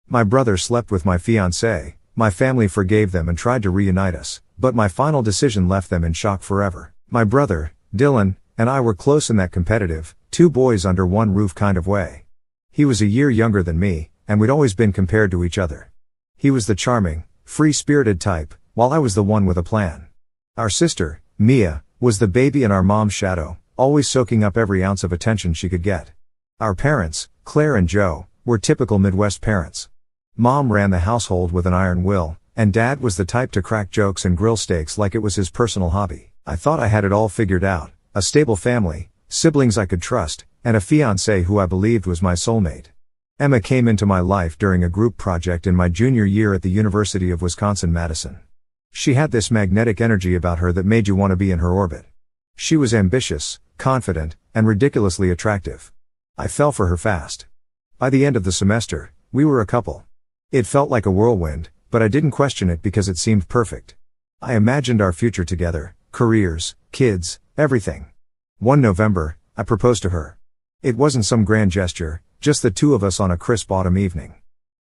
My brother slept with my fiancée, my family forgave them and tried to reunite us, but my final decision left them in shock forever. My brother, Dylan, and I were close in that competitive, two boys under one roof kind of way. He was a year younger than me, and we'd always been compared to each other. He was the charming, free-spirited type, while I was the one with a plan. Our sister, Mia, was the baby and our mom's shadow, always soaking up every ounce of attention she could get. Our parents, Claire and Joe, were typical Midwest parents. Mom ran the household with an iron will, and Dad was the type to crack jokes and grill steaks like it was his personal hobby. I thought I had it all figured out, a stable family, siblings I could trust, and a fiancée who I believed was my soulmate. Emma came into my life during a group project in my junior year at the University of Wisconsin-Madison. She had this magnetic energy about her that made you want to be in her orbit. She was ambitious, confident, and ridiculously attractive. I fell for her fast. By the end of the semester, we were a couple. It felt like a whirlwind, but I didn't question it because it seemed perfect. I imagined our future together, careers, kids, everything. One November, I proposed to her. It wasn't some grand gesture, just the two of us on a crisp autumn evening.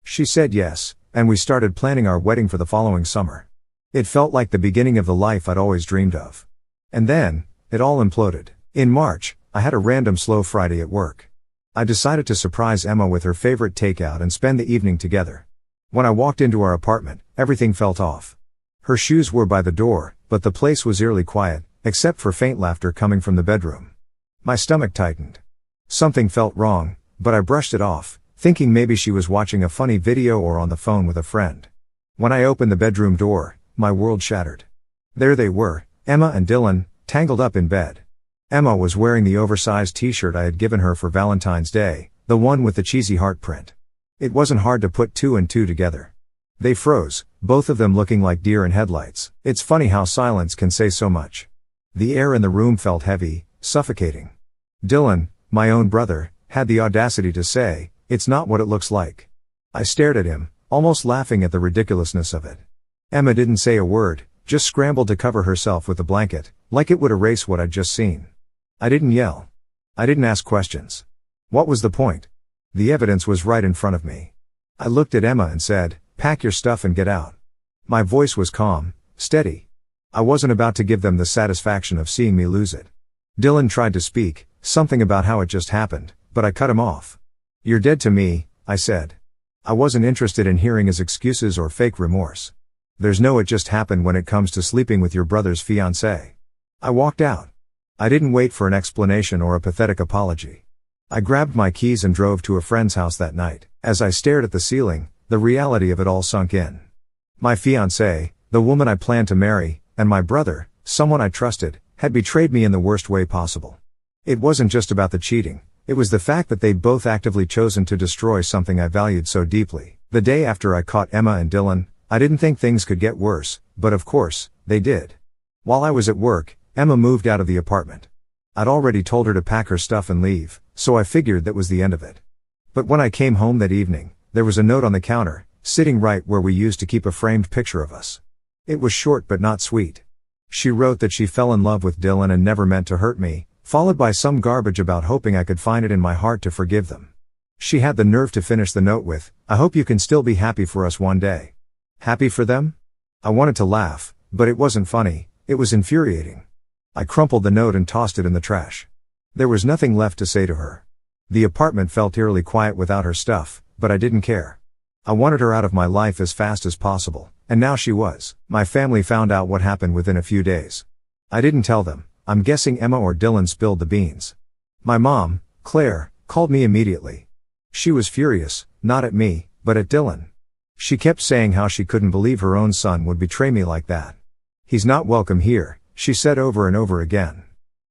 She said yes, and we started planning our wedding for the following summer. It felt like the beginning of the life I'd always dreamed of. And then, it all imploded. In March, I had a random slow Friday at work. I decided to surprise Emma with her favorite takeout and spend the evening together. When I walked into our apartment, everything felt off. Her shoes were by the door, but the place was eerily quiet, except for faint laughter coming from the bedroom. My stomach tightened. Something felt wrong, but I brushed it off, thinking maybe she was watching a funny video or on the phone with a friend. When I opened the bedroom door, my world shattered. There they were, Emma and Dylan, tangled up in bed. Emma was wearing the oversized t-shirt I had given her for Valentine's Day, the one with the cheesy heart print. It wasn't hard to put two and two together. They froze, both of them looking like deer in headlights. It's funny how silence can say so much. The air in the room felt heavy, suffocating. Dylan, my own brother, had the audacity to say, "It's not what it looks like." I stared at him, almost laughing at the ridiculousness of it. Emma didn't say a word, just scrambled to cover herself with the blanket, like it would erase what I'd just seen. I didn't yell. I didn't ask questions. What was the point? The evidence was right in front of me. I looked at Emma and said, "Pack your stuff and get out." My voice was calm, steady. I wasn't about to give them the satisfaction of seeing me lose it. Dylan tried to speak, something about how it just happened, but I cut him off. "You're dead to me," I said. I wasn't interested in hearing his excuses or fake remorse. There's no "it just happened" when it comes to sleeping with your brother's fiancée. I walked out. I didn't wait for an explanation or a pathetic apology. I grabbed my keys and drove to a friend's house that night. As I stared at the ceiling, the reality of it all sunk in. My fiancée, the woman I planned to marry, and my brother, someone I trusted, had betrayed me in the worst way possible. It wasn't just about the cheating, it was the fact that they'd both actively chosen to destroy something I valued so deeply. The day after I caught Emma and Dylan, I didn't think things could get worse, but of course, they did. While I was at work, Emma moved out of the apartment. I'd already told her to pack her stuff and leave, so I figured that was the end of it. But when I came home that evening, there was a note on the counter, sitting right where we used to keep a framed picture of us. It was short but not sweet. She wrote that she fell in love with Dylan and never meant to hurt me, followed by some garbage about hoping I could find it in my heart to forgive them. She had the nerve to finish the note with, "I hope you can still be happy for us one day." Happy for them? I wanted to laugh, but it wasn't funny, it was infuriating. I crumpled the note and tossed it in the trash. There was nothing left to say to her. The apartment felt eerily quiet without her stuff, but I didn't care. I wanted her out of my life as fast as possible, and now she was. My family found out what happened within a few days. I didn't tell them. I'm guessing Emma or Dylan spilled the beans. My mom, Claire, called me immediately. She was furious, not at me, but at Dylan. She kept saying how she couldn't believe her own son would betray me like that. "He's not welcome here," she said over and over again.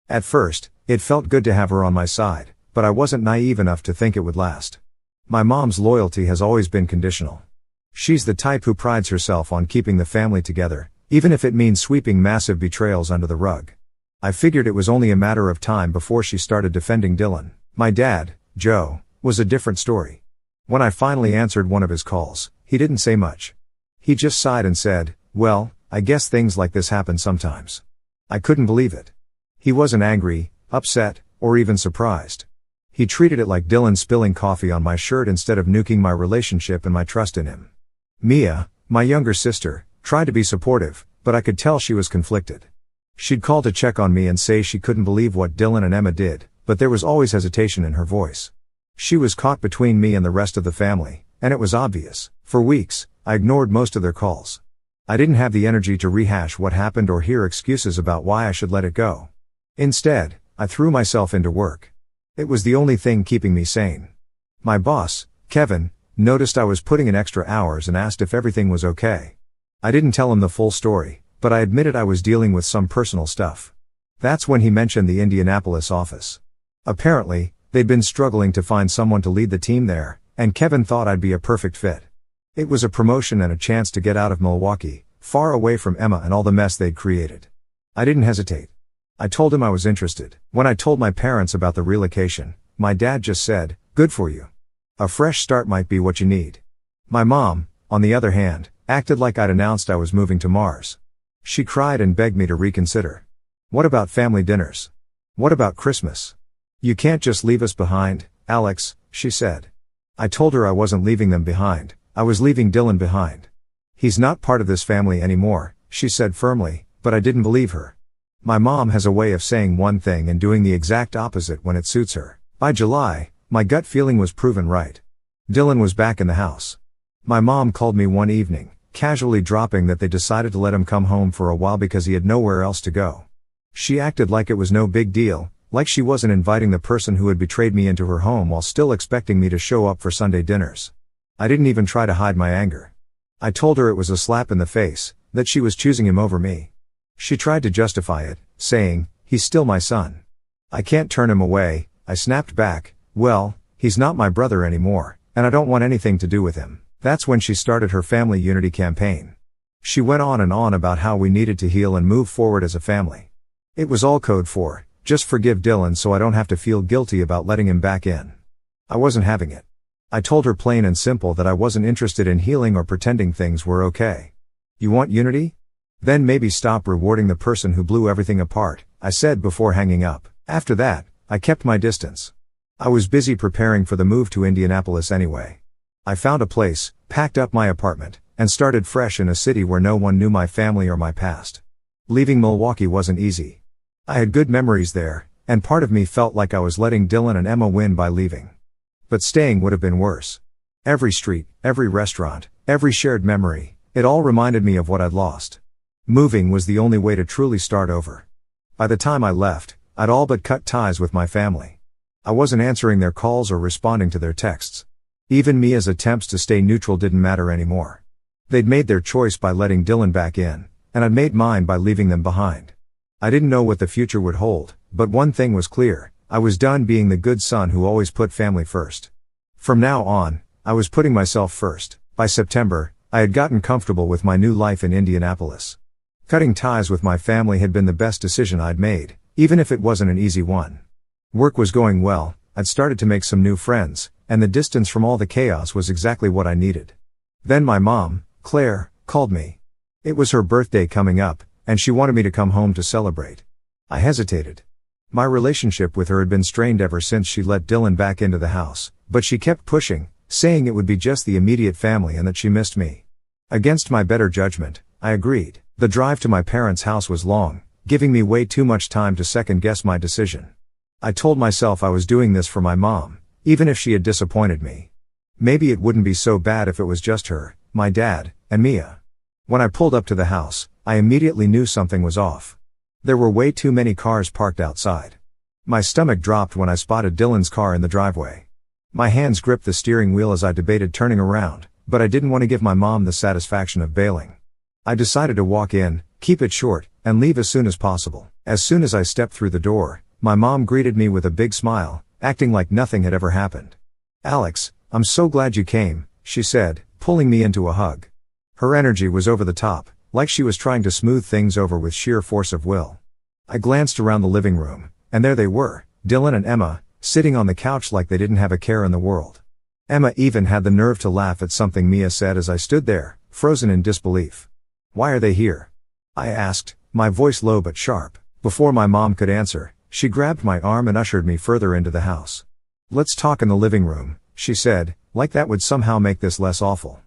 At first, it felt good to have her on my side, but I wasn't naive enough to think it would last. My mom's loyalty has always been conditional. She's the type who prides herself on keeping the family together, even if it means sweeping massive betrayals under the rug. I figured it was only a matter of time before she started defending Dylan. My dad, Joe, was a different story. When I finally answered one of his calls, he didn't say much. He just sighed and said, "Well, I guess things like this happen sometimes." I couldn't believe it. He wasn't angry, upset, or even surprised. He treated it like Dylan spilling coffee on my shirt instead of nuking my relationship and my trust in him. Mia, my younger sister, tried to be supportive, but I could tell she was conflicted. She'd call to check on me and say she couldn't believe what Dylan and Emma did, but there was always hesitation in her voice. She was caught between me and the rest of the family, and it was obvious. For weeks, I ignored most of their calls. I didn't have the energy to rehash what happened or hear excuses about why I should let it go. Instead, I threw myself into work. It was the only thing keeping me sane. My boss, Kevin, noticed I was putting in extra hours and asked if everything was okay. I didn't tell him the full story, but I admitted I was dealing with some personal stuff. That's when he mentioned the Indianapolis office. Apparently, they'd been struggling to find someone to lead the team there, and Kevin thought I'd be a perfect fit. It was a promotion and a chance to get out of Milwaukee, far away from Emma and all the mess they'd created. I didn't hesitate. I told him I was interested. When I told my parents about the relocation, my dad just said, "Good for you. A fresh start might be what you need." My mom, on the other hand, acted like I'd announced I was moving to Mars. She cried and begged me to reconsider. "What about family dinners? What about Christmas? You can't just leave us behind, Alex," she said. I told her I wasn't leaving them behind. I was leaving Dylan behind. "He's not part of this family anymore," she said firmly, but I didn't believe her. My mom has a way of saying one thing and doing the exact opposite when it suits her. By July, my gut feeling was proven right. Dylan was back in the house. My mom called me one evening, casually dropping that they decided to let him come home for a while because he had nowhere else to go. She acted like it was no big deal, like she wasn't inviting the person who had betrayed me into her home while still expecting me to show up for Sunday dinners. I didn't even try to hide my anger. I told her it was a slap in the face, that she was choosing him over me. She tried to justify it, saying, "He's still my son. I can't turn him away." I snapped back, "Well, he's not my brother anymore, and I don't want anything to do with him." That's when she started her family unity campaign. She went on and on about how we needed to heal and move forward as a family. It was all code for, "Just forgive Dylan so I don't have to feel guilty about letting him back in." I wasn't having it. I told her plain and simple that I wasn't interested in healing or pretending things were okay. "You want unity? Then maybe stop rewarding the person who blew everything apart," I said before hanging up. After that, I kept my distance. I was busy preparing for the move to Indianapolis anyway. I found a place, packed up my apartment, and started fresh in a city where no one knew my family or my past. Leaving Milwaukee wasn't easy. I had good memories there, and part of me felt like I was letting Dylan and Emma win by leaving. But staying would have been worse. Every street, every restaurant, every shared memory, it all reminded me of what I'd lost. Moving was the only way to truly start over. By the time I left, I'd all but cut ties with my family. I wasn't answering their calls or responding to their texts. Even Mia's attempts to stay neutral didn't matter anymore. They'd made their choice by letting Dylan back in, and I'd made mine by leaving them behind. I didn't know what the future would hold, but one thing was clear: I was done being the good son who always put family first. From now on, I was putting myself first. By September, I had gotten comfortable with my new life in Indianapolis. Cutting ties with my family had been the best decision I'd made, even if it wasn't an easy one. Work was going well, I'd started to make some new friends, and the distance from all the chaos was exactly what I needed. Then my mom, Claire, called me. It was her birthday coming up, and she wanted me to come home to celebrate. I hesitated. My relationship with her had been strained ever since she let Dylan back into the house, but she kept pushing, saying it would be just the immediate family and that she missed me. Against my better judgment, I agreed. The drive to my parents' house was long, giving me way too much time to second-guess my decision. I told myself I was doing this for my mom, even if she had disappointed me. Maybe it wouldn't be so bad if it was just her, my dad, and Mia. When I pulled up to the house, I immediately knew something was off. There were way too many cars parked outside. My stomach dropped when I spotted Dylan's car in the driveway. My hands gripped the steering wheel as I debated turning around, but I didn't want to give my mom the satisfaction of bailing. I decided to walk in, keep it short, and leave as soon as possible. As soon as I stepped through the door, my mom greeted me with a big smile, acting like nothing had ever happened. "Alex, I'm so glad you came," she said, pulling me into a hug. Her energy was over the top, like she was trying to smooth things over with sheer force of will. I glanced around the living room, and there they were, Dylan and Emma, sitting on the couch like they didn't have a care in the world. Emma even had the nerve to laugh at something Mia said as I stood there, frozen in disbelief. "Why are they here?" I asked, my voice low but sharp. Before my mom could answer, she grabbed my arm and ushered me further into the house. "Let's talk in the living room," she said, like that would somehow make this less awful.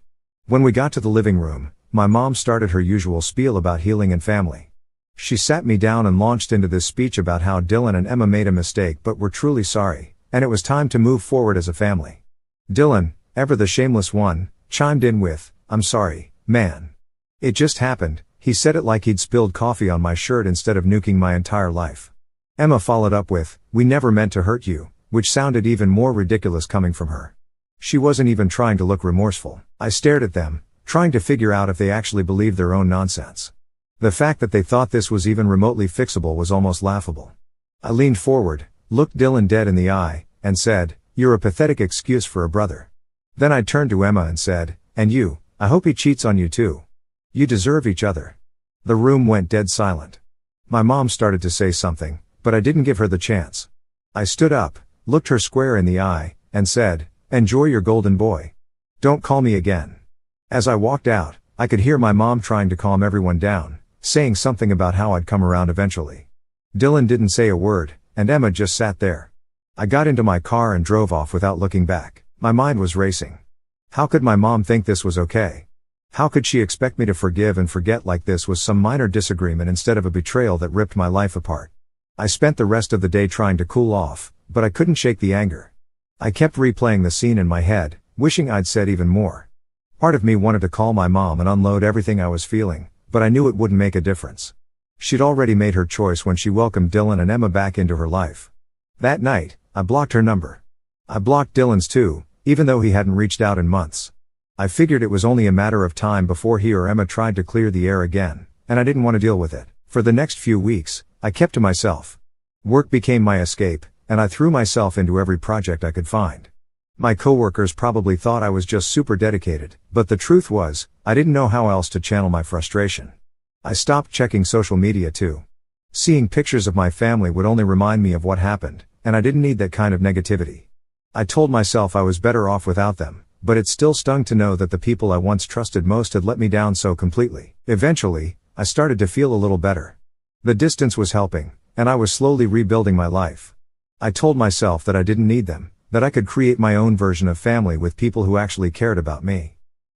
When we got to the living room, my mom started her usual spiel about healing and family. She sat me down and launched into this speech about how Dylan and Emma made a mistake but were truly sorry, and it was time to move forward as a family. Dylan, ever the shameless one, chimed in with, "I'm sorry, man. It just happened." He said it like he'd spilled coffee on my shirt instead of nuking my entire life. Emma followed up with, "We never meant to hurt you," which sounded even more ridiculous coming from her. She wasn't even trying to look remorseful. I stared at them, trying to figure out if they actually believed their own nonsense. The fact that they thought this was even remotely fixable was almost laughable. I leaned forward, looked Dylan dead in the eye, and said, "You're a pathetic excuse for a brother." Then I turned to Emma and said, "And you, I hope he cheats on you too. You deserve each other." The room went dead silent. My mom started to say something, but I didn't give her the chance. I stood up, looked her square in the eye, and said, "Enjoy your golden boy. Don't call me again." As I walked out, I could hear my mom trying to calm everyone down, saying something about how I'd come around eventually. Dylan didn't say a word, and Emma just sat there. I got into my car and drove off without looking back. My mind was racing. How could my mom think this was okay? How could she expect me to forgive and forget like this was some minor disagreement instead of a betrayal that ripped my life apart? I spent the rest of the day trying to cool off, but I couldn't shake the anger. I kept replaying the scene in my head, wishing I'd said even more. Part of me wanted to call my mom and unload everything I was feeling, but I knew it wouldn't make a difference. She'd already made her choice when she welcomed Dylan and Emma back into her life. That night, I blocked her number. I blocked Dylan's too, even though he hadn't reached out in months. I figured it was only a matter of time before he or Emma tried to clear the air again, and I didn't want to deal with it. For the next few weeks, I kept to myself. Work became my escape, and I threw myself into every project I could find. My coworkers probably thought I was just super dedicated, but the truth was, I didn't know how else to channel my frustration. I stopped checking social media too. Seeing pictures of my family would only remind me of what happened, and I didn't need that kind of negativity. I told myself I was better off without them, but it still stung to know that the people I once trusted most had let me down so completely. Eventually, I started to feel a little better. The distance was helping, and I was slowly rebuilding my life. I told myself that I didn't need them, that I could create my own version of family with people who actually cared about me.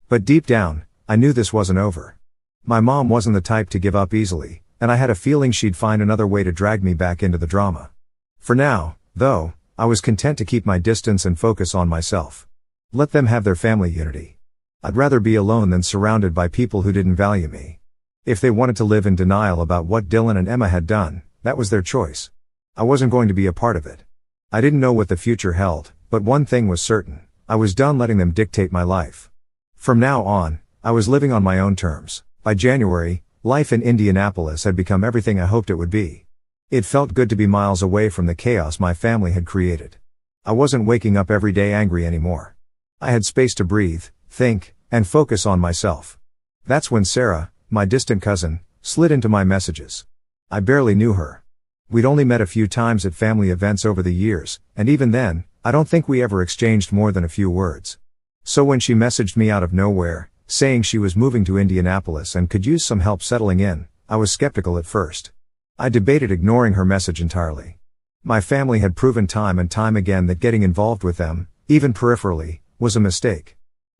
But deep down, I knew this wasn't over. My mom wasn't the type to give up easily, and I had a feeling she'd find another way to drag me back into the drama. For now, though, I was content to keep my distance and focus on myself. Let them have their family unity. I'd rather be alone than surrounded by people who didn't value me. If they wanted to live in denial about what Dylan and Emma had done, that was their choice. I wasn't going to be a part of it. I didn't know what the future held, but one thing was certain. I was done letting them dictate my life. From now on, I was living on my own terms. By January, life in Indianapolis had become everything I hoped it would be. It felt good to be miles away from the chaos my family had created. I wasn't waking up every day angry anymore. I had space to breathe, think, and focus on myself. That's when Sarah, my distant cousin, slid into my messages. I barely knew her. We'd only met a few times at family events over the years, and even then, I don't think we ever exchanged more than a few words. So when she messaged me out of nowhere, saying she was moving to Indianapolis and could use some help settling in, I was skeptical at first. I debated ignoring her message entirely. My family had proven time and time again that getting involved with them, even peripherally, was a mistake.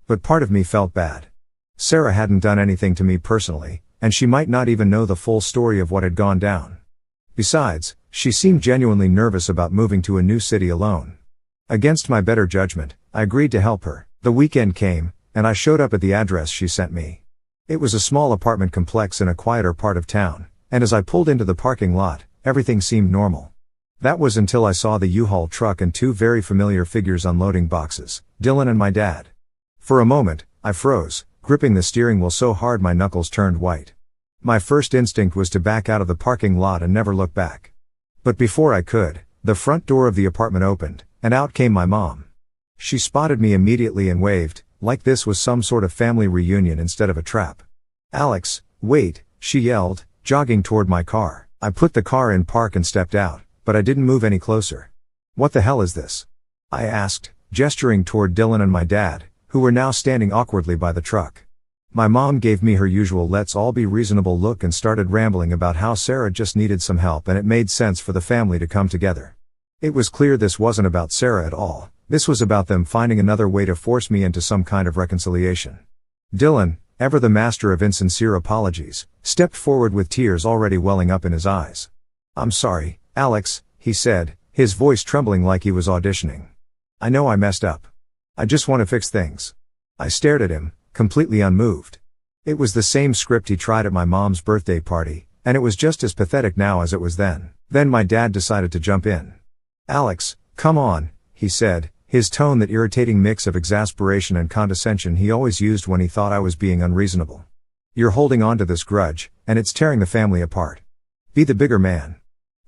But part of me felt bad. Sarah hadn't done anything to me personally, and she might not even know the full story of what had gone down. Besides, she seemed genuinely nervous about moving to a new city alone. Against my better judgment, I agreed to help her. The weekend came, and I showed up at the address she sent me. It was a small apartment complex in a quieter part of town, and as I pulled into the parking lot, everything seemed normal. That was until I saw the U-Haul truck and two very familiar figures unloading boxes, Dylan and my dad. For a moment, I froze, gripping the steering wheel so hard my knuckles turned white. My first instinct was to back out of the parking lot and never look back. But before I could, the front door of the apartment opened, and out came my mom. She spotted me immediately and waved, like this was some sort of family reunion instead of a trap. "Alex, wait," she yelled, jogging toward my car. I put the car in park and stepped out, but I didn't move any closer. "What the hell is this?" I asked, gesturing toward Dylan and my dad, who were now standing awkwardly by the truck. My mom gave me her usual let's all be reasonable look and started rambling about how Sarah just needed some help and it made sense for the family to come together. It was clear this wasn't about Sarah at all. This was about them finding another way to force me into some kind of reconciliation. Dylan, ever the master of insincere apologies, stepped forward with tears already welling up in his eyes. "I'm sorry, Alex," he said, his voice trembling like he was auditioning. "I know I messed up. I just want to fix things." I stared at him, completely unmoved. It was the same script he tried at my mom's birthday party, and it was just as pathetic now as it was then. Then my dad decided to jump in. "Alex, come on," he said, his tone that irritating mix of exasperation and condescension he always used when he thought I was being unreasonable. "You're holding on to this grudge, and it's tearing the family apart. Be the bigger man."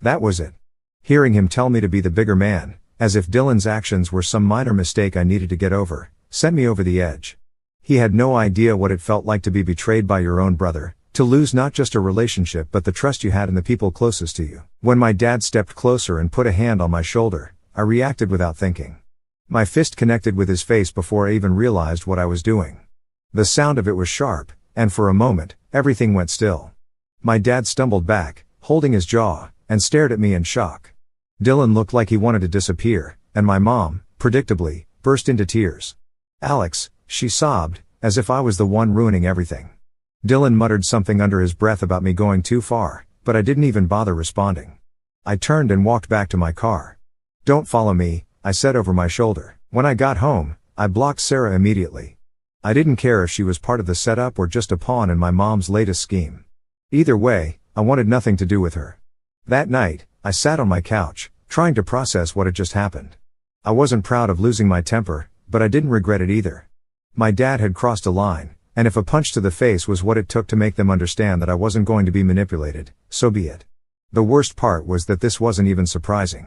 That was it. Hearing him tell me to be the bigger man, as if Dylan's actions were some minor mistake I needed to get over, sent me over the edge. He had no idea what it felt like to be betrayed by your own brother, to lose not just a relationship but the trust you had in the people closest to you. When my dad stepped closer and put a hand on my shoulder, I reacted without thinking. My fist connected with his face before I even realized what I was doing. The sound of it was sharp, and for a moment, everything went still. My dad stumbled back, holding his jaw, and stared at me in shock. Dylan looked like he wanted to disappear, and my mom, predictably, burst into tears. "Alex," she sobbed, as if I was the one ruining everything. Dylan muttered something under his breath about me going too far, but I didn't even bother responding. I turned and walked back to my car. "Don't follow me," I said over my shoulder. When I got home, I blocked Sarah immediately. I didn't care if she was part of the setup or just a pawn in my mom's latest scheme. Either way, I wanted nothing to do with her. That night, I sat on my couch, trying to process what had just happened. I wasn't proud of losing my temper, but I didn't regret it either. My dad had crossed a line, and if a punch to the face was what it took to make them understand that I wasn't going to be manipulated, so be it. The worst part was that this wasn't even surprising.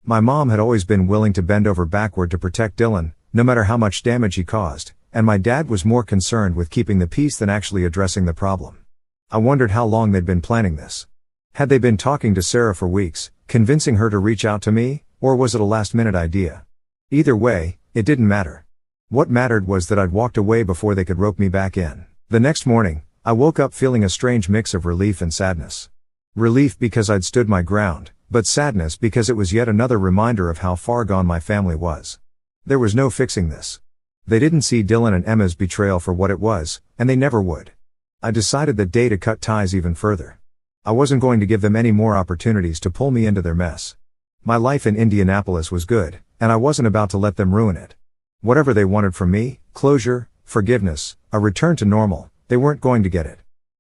My mom had always been willing to bend over backward to protect Dylan, no matter how much damage he caused, and my dad was more concerned with keeping the peace than actually addressing the problem. I wondered how long they'd been planning this. Had they been talking to Sarah for weeks, convincing her to reach out to me, or was it a last-minute idea? Either way, it didn't matter. What mattered was that I'd walked away before they could rope me back in. The next morning, I woke up feeling a strange mix of relief and sadness. Relief because I'd stood my ground, but sadness because it was yet another reminder of how far gone my family was. There was no fixing this. They didn't see Dylan and Emma's betrayal for what it was, and they never would. I decided that day to cut ties even further. I wasn't going to give them any more opportunities to pull me into their mess. My life in Indianapolis was good, and I wasn't about to let them ruin it. Whatever they wanted from me, closure, forgiveness, a return to normal, they weren't going to get it.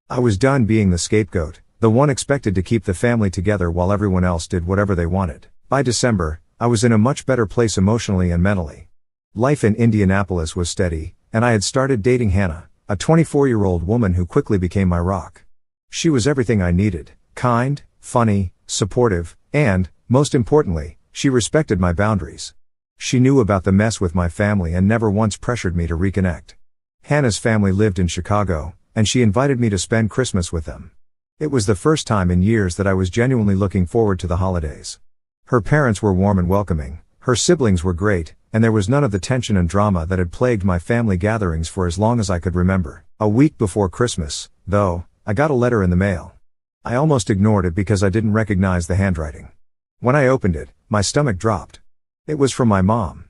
I was done being the scapegoat, the one expected to keep the family together while everyone else did whatever they wanted. By December, I was in a much better place emotionally and mentally. Life in Indianapolis was steady, and I had started dating Hannah, a 24-year-old woman who quickly became my rock. She was everything I needed: kind, funny, supportive, and, most importantly, she respected my boundaries. She knew about the mess with my family and never once pressured me to reconnect. Hannah's family lived in Chicago, and she invited me to spend Christmas with them. It was the first time in years that I was genuinely looking forward to the holidays. Her parents were warm and welcoming, her siblings were great, and there was none of the tension and drama that had plagued my family gatherings for as long as I could remember. A week before Christmas, though, I got a letter in the mail. I almost ignored it because I didn't recognize the handwriting. When I opened it, my stomach dropped. It was from my mom.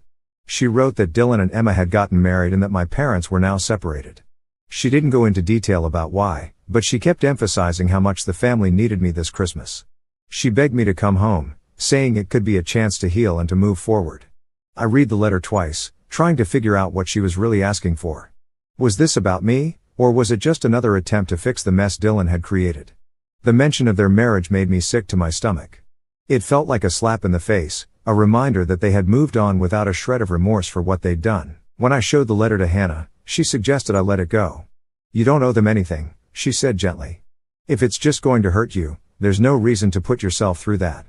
She wrote that Dylan and Emma had gotten married and that my parents were now separated. She didn't go into detail about why, but she kept emphasizing how much the family needed me this Christmas. She begged me to come home, saying it could be a chance to heal and to move forward. I read the letter twice, trying to figure out what she was really asking for. Was this about me, or was it just another attempt to fix the mess Dylan had created? The mention of their marriage made me sick to my stomach. It felt like a slap in the face, a reminder that they had moved on without a shred of remorse for what they'd done. When I showed the letter to Hannah, she suggested I let it go. "You don't owe them anything," she said gently. "If it's just going to hurt you, there's no reason to put yourself through that."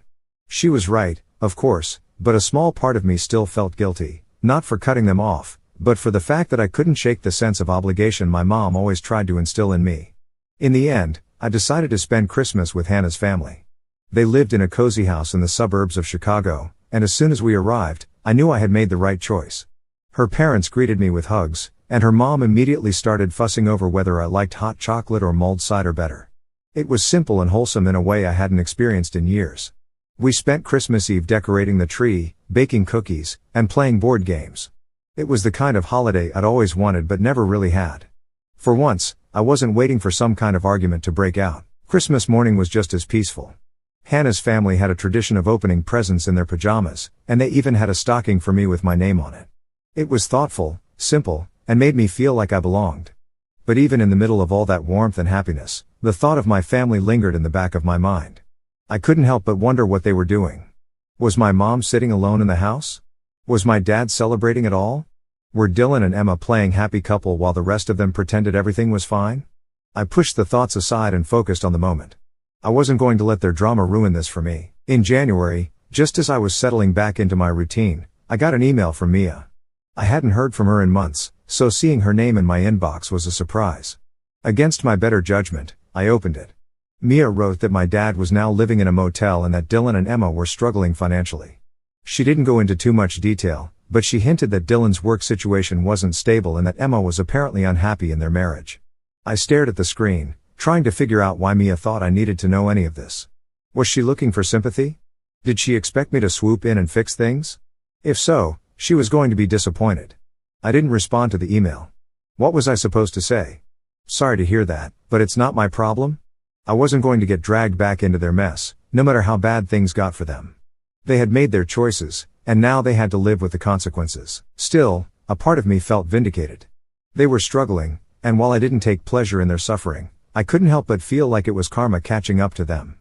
She was right, of course, but a small part of me still felt guilty, not for cutting them off, but for the fact that I couldn't shake the sense of obligation my mom always tried to instill in me. In the end, I decided to spend Christmas with Hannah's family. They lived in a cozy house in the suburbs of Chicago, and as soon as we arrived, I knew I had made the right choice. Her parents greeted me with hugs, and her mom immediately started fussing over whether I liked hot chocolate or mulled cider better. It was simple and wholesome in a way I hadn't experienced in years. We spent Christmas Eve decorating the tree, baking cookies, and playing board games. It was the kind of holiday I'd always wanted but never really had. For once, I wasn't waiting for some kind of argument to break out. Christmas morning was just as peaceful. Hannah's family had a tradition of opening presents in their pajamas, and they even had a stocking for me with my name on it. It was thoughtful, simple, and made me feel like I belonged. But even in the middle of all that warmth and happiness, the thought of my family lingered in the back of my mind. I couldn't help but wonder what they were doing. Was my mom sitting alone in the house? Was my dad celebrating at all? Were Dylan and Emma playing happy couple while the rest of them pretended everything was fine? I pushed the thoughts aside and focused on the moment. I wasn't going to let their drama ruin this for me. In January, just as I was settling back into my routine, I got an email from Mia. I hadn't heard from her in months, so seeing her name in my inbox was a surprise. Against my better judgment, I opened it. Mia wrote that my dad was now living in a motel and that Dylan and Emma were struggling financially. She didn't go into too much detail, but she hinted that Dylan's work situation wasn't stable and that Emma was apparently unhappy in their marriage. I stared at the screen, trying to figure out why Mia thought I needed to know any of this. Was she looking for sympathy? Did she expect me to swoop in and fix things? If so, she was going to be disappointed. I didn't respond to the email. What was I supposed to say? Sorry to hear that, but it's not my problem? I wasn't going to get dragged back into their mess, no matter how bad things got for them. They had made their choices, and now they had to live with the consequences. Still, a part of me felt vindicated. They were struggling, and while I didn't take pleasure in their suffering, I couldn't help but feel like it was karma catching up to them.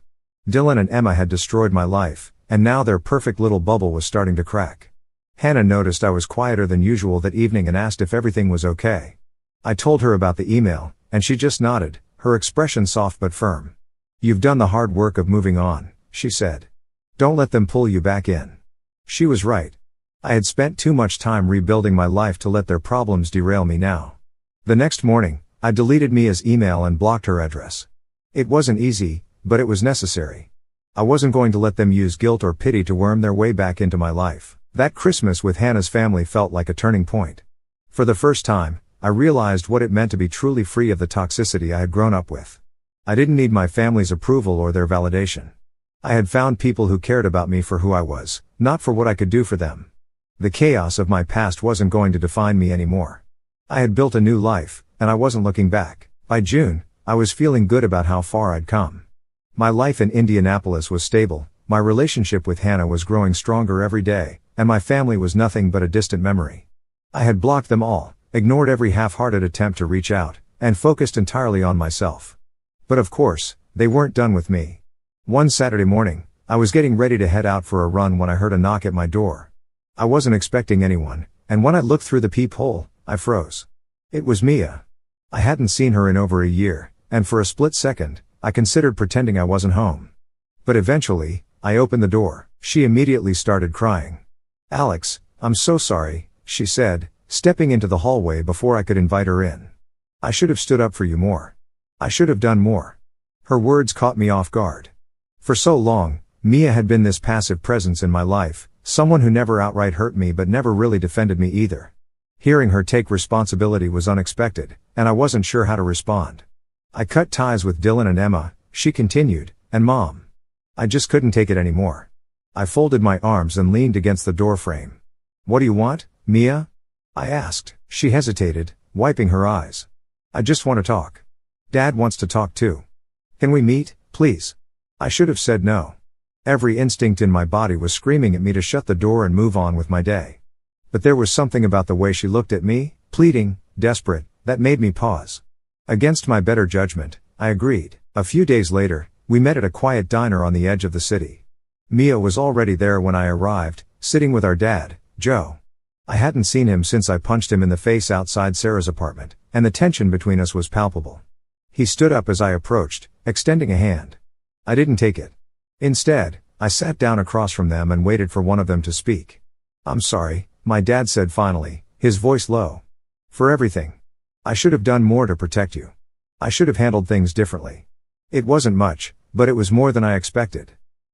Dylan and Emma had destroyed my life, and now their perfect little bubble was starting to crack. Hannah noticed I was quieter than usual that evening and asked if everything was okay. I told her about the email, and she just nodded, her expression soft but firm. You've done the hard work of moving on, she said. Don't let them pull you back in. She was right. I had spent too much time rebuilding my life to let their problems derail me now. The next morning, I deleted Mia's email and blocked her address. It wasn't easy, but it was necessary. I wasn't going to let them use guilt or pity to worm their way back into my life. That Christmas with Hannah's family felt like a turning point. For the first time, I realized what it meant to be truly free of the toxicity I had grown up with. I didn't need my family's approval or their validation. I had found people who cared about me for who I was, not for what I could do for them. The chaos of my past wasn't going to define me anymore. I had built a new life, and I wasn't looking back. By June, I was feeling good about how far I'd come. My life in Indianapolis was stable, my relationship with Hannah was growing stronger every day, and my family was nothing but a distant memory. I had blocked them all, ignored every half-hearted attempt to reach out, and focused entirely on myself. But of course, they weren't done with me. One Saturday morning, I was getting ready to head out for a run when I heard a knock at my door. I wasn't expecting anyone, and when I looked through the peephole, I froze. It was Mia. I hadn't seen her in over a year, and for a split second, I considered pretending I wasn't home. But eventually, I opened the door. She immediately started crying. Alex, I'm so sorry, she said, stepping into the hallway before I could invite her in. I should have stood up for you more. I should have done more. Her words caught me off guard. For so long, Mia had been this passive presence in my life, someone who never outright hurt me but never really defended me either. Hearing her take responsibility was unexpected, and I wasn't sure how to respond. I cut ties with Dylan and Emma, she continued, and Mom. I just couldn't take it anymore. I folded my arms and leaned against the doorframe. What do you want, Mia? I asked. She hesitated, wiping her eyes. I just want to talk. Dad wants to talk too. Can we meet, please? I should have said no. Every instinct in my body was screaming at me to shut the door and move on with my day. But there was something about the way she looked at me, pleading, desperate, that made me pause. Against my better judgment, I agreed. A few days later, we met at a quiet diner on the edge of the city. Mia was already there when I arrived, sitting with our dad, Joe. I hadn't seen him since I punched him in the face outside Sarah's apartment, and the tension between us was palpable. He stood up as I approached, extending a hand. I didn't take it. Instead, I sat down across from them and waited for one of them to speak. I'm sorry, my dad said finally, his voice low. For everything. I should have done more to protect you. I should have handled things differently. It wasn't much, but it was more than I expected.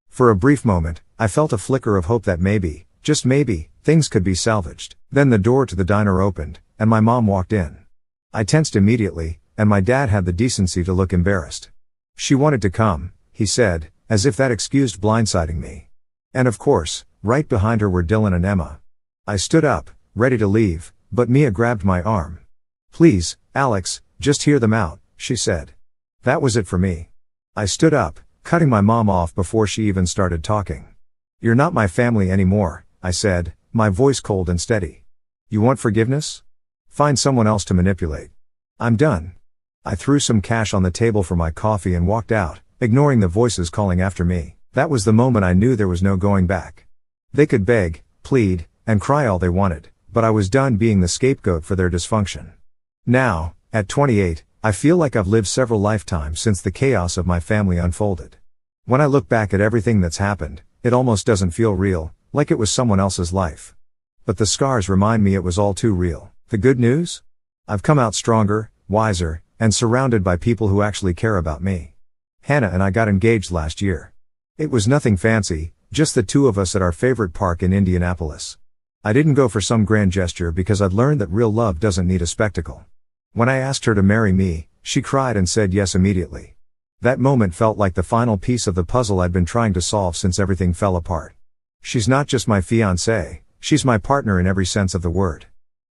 For a brief moment, I felt a flicker of hope that maybe, just maybe, things could be salvaged. Then the door to the diner opened, and my mom walked in. I tensed immediately, and my dad had the decency to look embarrassed. She wanted to come, he said, as if that excused blindsiding me. And of course, right behind her were Dylan and Emma. I stood up, ready to leave, but Mia grabbed my arm. "Please, Alex, just hear them out," she said. That was it for me. I stood up, cutting my mom off before she even started talking. "You're not my family anymore," I said, my voice cold and steady. "You want forgiveness? Find someone else to manipulate. I'm done." I threw some cash on the table for my coffee and walked out, ignoring the voices calling after me. That was the moment I knew there was no going back. They could beg, plead, and cry all they wanted, but I was done being the scapegoat for their dysfunction. Now, at 28, I feel like I've lived several lifetimes since the chaos of my family unfolded. When I look back at everything that's happened, it almost doesn't feel real, like it was someone else's life. But the scars remind me it was all too real. The good news? I've come out stronger, wiser, and surrounded by people who actually care about me. Hannah and I got engaged last year. It was nothing fancy, just the two of us at our favorite park in Indianapolis. I didn't go for some grand gesture because I'd learned that real love doesn't need a spectacle. When I asked her to marry me, she cried and said yes immediately. That moment felt like the final piece of the puzzle I'd been trying to solve since everything fell apart. She's not just my fiancée, she's my partner in every sense of the word.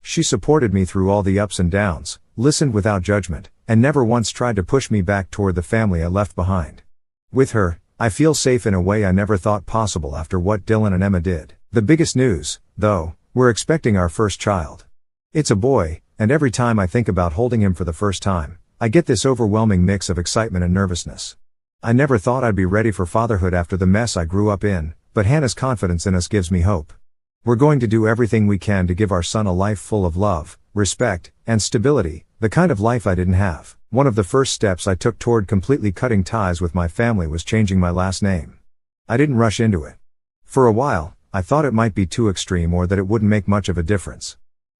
She supported me through all the ups and downs, listened without judgment, and never once tried to push me back toward the family I left behind. With her, I feel safe in a way I never thought possible after what Dylan and Emma did. The biggest news, though, we're expecting our first child. It's a boy, and every time I think about holding him for the first time, I get this overwhelming mix of excitement and nervousness. I never thought I'd be ready for fatherhood after the mess I grew up in, but Hannah's confidence in us gives me hope. We're going to do everything we can to give our son a life full of love, respect, and stability, the kind of life I didn't have. One of the first steps I took toward completely cutting ties with my family was changing my last name. I didn't rush into it. For a while, I thought it might be too extreme or that it wouldn't make much of a difference.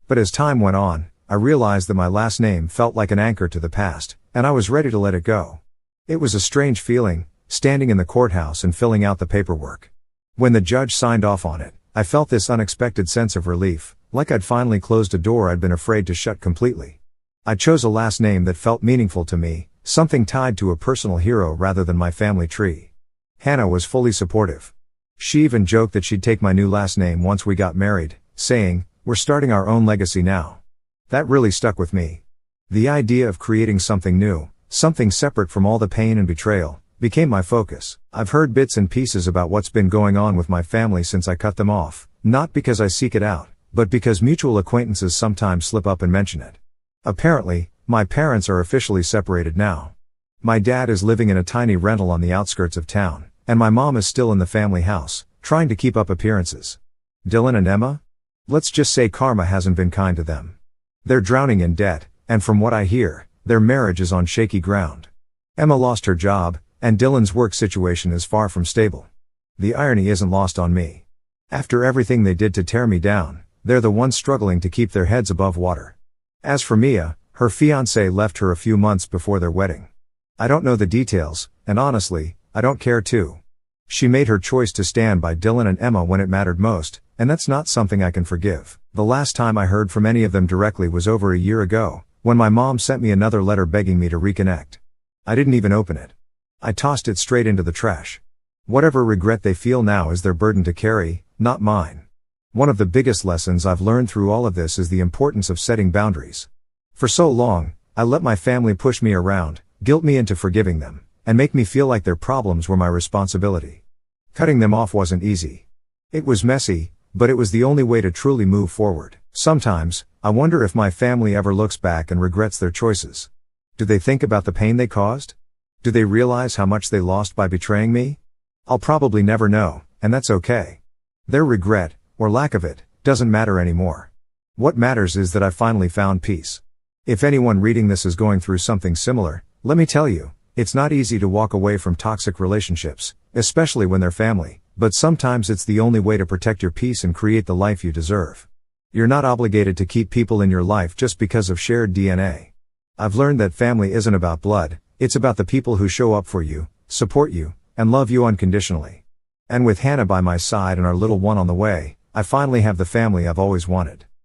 But as time went on, I realized that my last name felt like an anchor to the past, and I was ready to let it go. It was a strange feeling, standing in the courthouse and filling out the paperwork. When the judge signed off on it, I felt this unexpected sense of relief, like I'd finally closed a door I'd been afraid to shut completely. I chose a last name that felt meaningful to me, something tied to a personal hero rather than my family tree. Hannah was fully supportive. She even joked that she'd take my new last name once we got married, saying, "We're starting our own legacy now." That really stuck with me. The idea of creating something new, something separate from all the pain and betrayal, became my focus. I've heard bits and pieces about what's been going on with my family since I cut them off, not because I seek it out, but because mutual acquaintances sometimes slip up and mention it. Apparently, my parents are officially separated now. My dad is living in a tiny rental on the outskirts of town, and my mom is still in the family house, trying to keep up appearances. Dylan and Emma? Let's just say karma hasn't been kind to them. They're drowning in debt, and from what I hear, their marriage is on shaky ground. Emma lost her job, and Dylan's work situation is far from stable. The irony isn't lost on me. After everything they did to tear me down, they're the ones struggling to keep their heads above water. As for Mia, her fiancé left her a few months before their wedding. I don't know the details, and honestly, I don't care to. She made her choice to stand by Dylan and Emma when it mattered most, and that's not something I can forgive. The last time I heard from any of them directly was over a year ago, when my mom sent me another letter begging me to reconnect. I didn't even open it. I tossed it straight into the trash. Whatever regret they feel now is their burden to carry, not mine. One of the biggest lessons I've learned through all of this is the importance of setting boundaries. For so long, I let my family push me around, guilt me into forgiving them, and make me feel like their problems were my responsibility. Cutting them off wasn't easy. It was messy, but it was the only way to truly move forward. Sometimes, I wonder if my family ever looks back and regrets their choices. Do they think about the pain they caused? Do they realize how much they lost by betraying me? I'll probably never know, and that's okay. Their regret, or lack of it, doesn't matter anymore. What matters is that I finally found peace. If anyone reading this is going through something similar, let me tell you, it's not easy to walk away from toxic relationships, especially when they're family, but sometimes it's the only way to protect your peace and create the life you deserve. You're not obligated to keep people in your life just because of shared DNA. I've learned that family isn't about blood, it's about the people who show up for you, support you, and love you unconditionally. And with Hannah by my side and our little one on the way, I finally have the family I've always wanted.